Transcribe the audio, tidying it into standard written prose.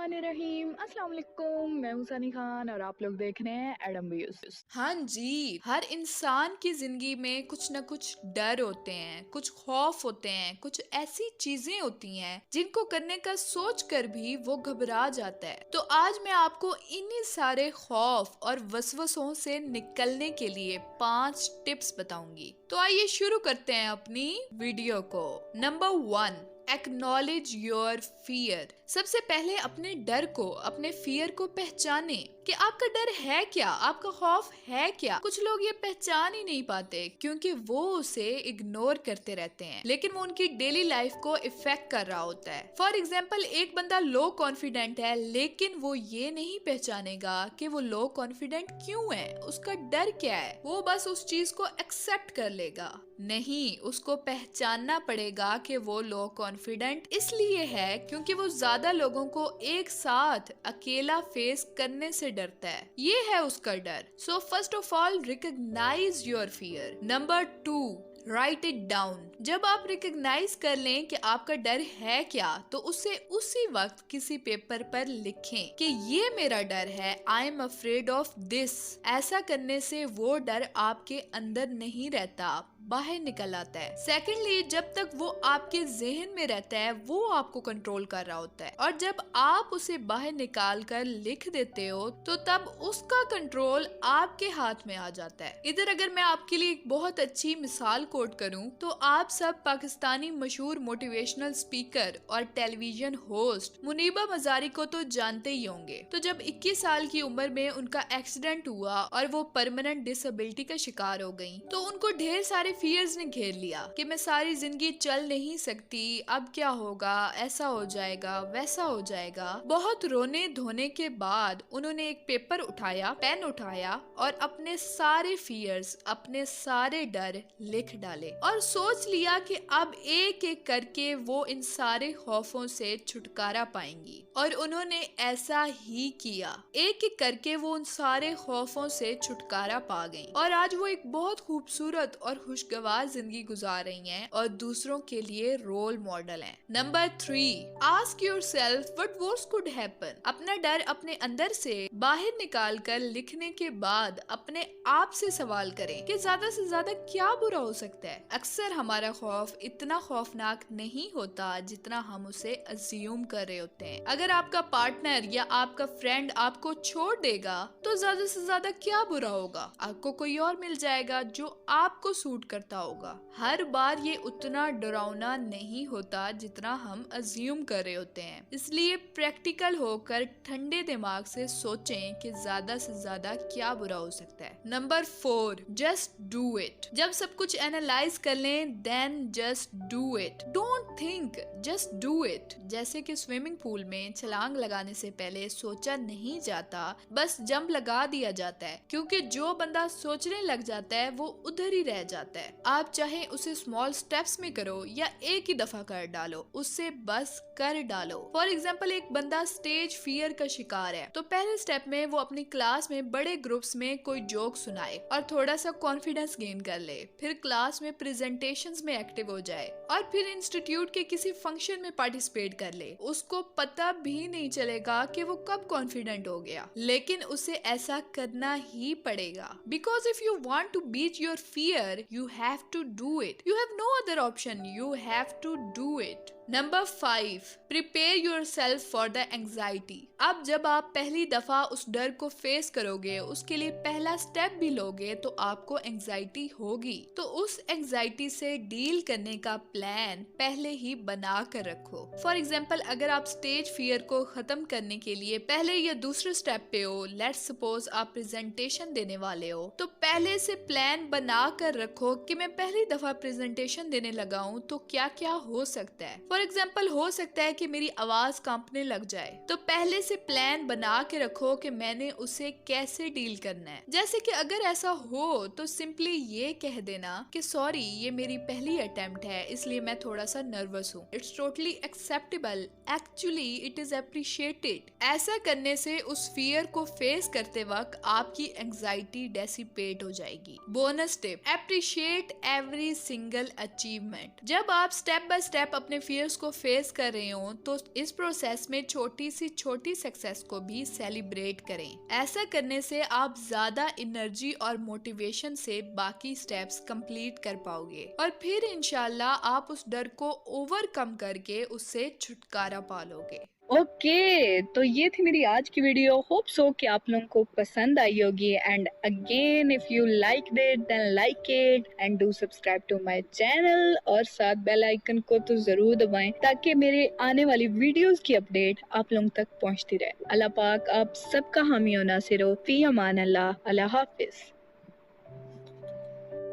बिस्मिल्लाहिर्रहमानिर्रहीम अस्सलाम वालेकुम। मैं हूं सनी खान और आप लोग देख रहे हैं एडम व्यूज। हाँ जी, हर इंसान की जिंदगी में कुछ न कुछ डर होते हैं, कुछ खौफ होते हैं, कुछ ऐसी चीजें होती हैं जिनको करने का सोच कर भी वो घबरा जाता है। तो आज मैं आपको इन्हीं सारे खौफ और वसवसों से निकलने के लिए 5 टिप्स बताऊंगी। तो आइए शुरू करते हैं अपनी वीडियो को। Number 1, acknowledge your fear. सबसे पहले अपने डर को, अपने फियर को पहचाने कि आपका डर है क्या, आपका खौफ है क्या। कुछ लोग ये पहचान ही नहीं पाते क्योंकि वो उसे इग्नोर करते रहते हैं, लेकिन वो उनकी डेली लाइफ को इफेक्ट कर रहा होता है। फॉर एग्जाम्पल, एक बंदा लो कॉन्फिडेंट है लेकिन वो ये नहीं पहचानेगा कि वो लो कॉन्फिडेंट क्यों है, उसका डर क्या है। वो बस उस चीज को एक्सेप्ट कर लेगा। नहीं, उसको पहचानना पड़ेगा कि वो लो कॉन्फिडेंट इसलिए है क्योंकि वो ज्यादा लोगों को एक साथ अकेला फेस करने से डरता है। ये है उसका डर। So first of all, recognise your fear. Number 2, write it down. जब आप रिकॉग्नाइज कर लें कि आपका डर है क्या, तो उसे उसी वक्त किसी पेपर पर लिखें कि ये मेरा डर है, I am afraid of this. ऐसा करने से वो डर आपके अंदर नहीं रहता, बाहर निकल आता है। सेकेंडली, जब तक वो आपके जहन में रहता है वो आपको कंट्रोल कर रहा होता है, और जब आप उसे बाहर निकाल कर लिख देते हो तो तब उसका कंट्रोल आपके हाथ में आ जाता है। इधर अगर मैं आपके लिए एक बहुत अच्छी मिसाल कोट करूं तो आप सब पाकिस्तानी मशहूर मोटिवेशनल स्पीकर और टेलीविजन होस्ट मुनीबा मजारी को तो जानते ही होंगे। तो जब 21 साल की उम्र में उनका एक्सीडेंट हुआ और वो परमानेंट डिसेबिलिटी का शिकार हो गयी, तो उनको ढेर सारे फियर्स ने घेर लिया कि मैं सारी जिंदगी चल नहीं सकती, अब क्या होगा, ऐसा हो जाएगा, वैसा हो जाएगा। बहुत रोने धोने के बाद उन्होंने एक पेपर उठाया, पेन उठाया और अपने सारे फियर्स, अपने सारे डर लिख डाले और सोच लिया कि अब एक एक करके वो इन सारे खौफों से छुटकारा पाएंगी। और उन्होंने ऐसा ही किया। एक एक करके वो उन सारे खौफों से छुटकारा पा गई और आज वो एक बहुत खूबसूरत और खुशगवार जिंदगी गुजार रही हैं और दूसरों के लिए रोल मॉडल हैं। Number 3, ask yourself what worst could happen. अपना डर अपने अंदर से बाहर निकाल कर लिखने के बाद अपने आप से सवाल करें कि ज्यादा से ज्यादा क्या बुरा हो सकता है। अक्सर हमारा खौफ इतना खौफनाक नहीं होता जितना हम उसे अज्यूम कर रहे होते हैं। अगर आपका पार्टनर या आपका फ्रेंड आपको छोड़ देगा तो ज्यादा से ज्यादा क्या बुरा होगा, आपको कोई और मिल जाएगा जो आपको सूट करता होगा। हर बार ये उतना डरावना नहीं होता जितना हम अज्यूम कर रहे होते हैं। इसलिए प्रैक्टिकल होकर ठंडे दिमाग से सोचें कि ज्यादा से ज्यादा क्या बुरा हो सकता है। Number 4, just do it. जब सब कुछ एनालाइज कर लें then just do it. Don't think, just do it. जैसे कि स्विमिंग पूल में छलांग लगाने से पहले सोचा नहीं जाता, बस जंप लगा दिया जाता है, क्योंकि जो बंदा सोचने लग जाता है वो उधर ही रह जाता है। आप चाहे उसे स्मॉल स्टेप्स में करो या एक ही दफा कर डालो, उससे बस कर डालो। फॉर एग्जाम्पल, एक बंदा स्टेज फियर का शिकार है तो पहले स्टेप में वो अपनी क्लास में बड़े ग्रुप्स में कोई जोक सुनाए और थोड़ा सा कॉन्फिडेंस गेन कर ले, फिर क्लास में प्रेजेंटेशंस में एक्टिव हो जाए और फिर इंस्टीट्यूट के किसी फंक्शन में पार्टिसिपेट कर ले। उसको पता भी नहीं चलेगा कि वो कब कॉन्फिडेंट हो गया, लेकिन उसे ऐसा करना ही पड़ेगा। Because if you want to beat your fear you have to do it. You have no other option. You have to do it. Number 5, prepare your self for the anxiety. अब जब आप पहली दफा उस डर को फेस करोगे, उसके लिए पहला स्टेप भी लोगे तो आपको एंग्जाइटी होगी। तो उस एंग्जाइटी से डील करने का प्लान पहले ही बना कर रखो। फॉर एग्जाम्पल, अगर आप स्टेज फियर को खत्म करने के लिए पहले या दूसरे स्टेप पे हो, लेट्स सपोज आप प्रेजेंटेशन देने वाले हो, तो पहले से प्लान बना कर रखो कि मैं पहली दफा प्रेजेंटेशन देने लगा हूँ तो क्या क्या हो सकता है। फॉर एग्जाम्पल, हो सकता है कि मेरी आवाज कांपने लग जाए, तो पहले से प्लान बना के रखो कि मैंने उसे कैसे डील करना है। जैसे कि अगर ऐसा हो तो सिंपली ये कह देना कि सॉरी, ये मेरी पहली अटेम्प्ट है, इसलिए मैं थोड़ा सा नर्वस हूँ। It's totally acceptable, actually it is appreciated. ऐसा करने से उस फियर को फेस करते वक्त आपकी एंजाइटी डेसिपेट हो जाएगी। Bonus tip, appreciate every single achievement. जब आप स्टेप बाय स्टेप अपने फियर्स को फेस कर रहे हो तो इस प्रोसेस में छोटी सी छोटी सक्सेस को भी सेलिब्रेट करें। ऐसा करने से आप ज्यादा एनर्जी और मोटिवेशन से बाकी स्टेप्स कंप्लीट कर पाओगे और फिर इंशाल्लाह आप उस डर को ओवरकम करके उससे छुटकारा पालोगे। ओके, तो ये थी मेरी आज की वीडियो। होप सो कि आप लोगों को पसंद आई होगी। And again, if you like it then like it and do subscribe to my channel, और साथ बेल आइकन को तो जरूर दबाएं ताकि मेरे आने वाली वीडियोस की अपडेट आप लोगों तक पहुंचती रहे। अल्लाह पाक आप सबका हामी और नासिर हो। फी अमान अल्लाह। अल्लाह हाफिज।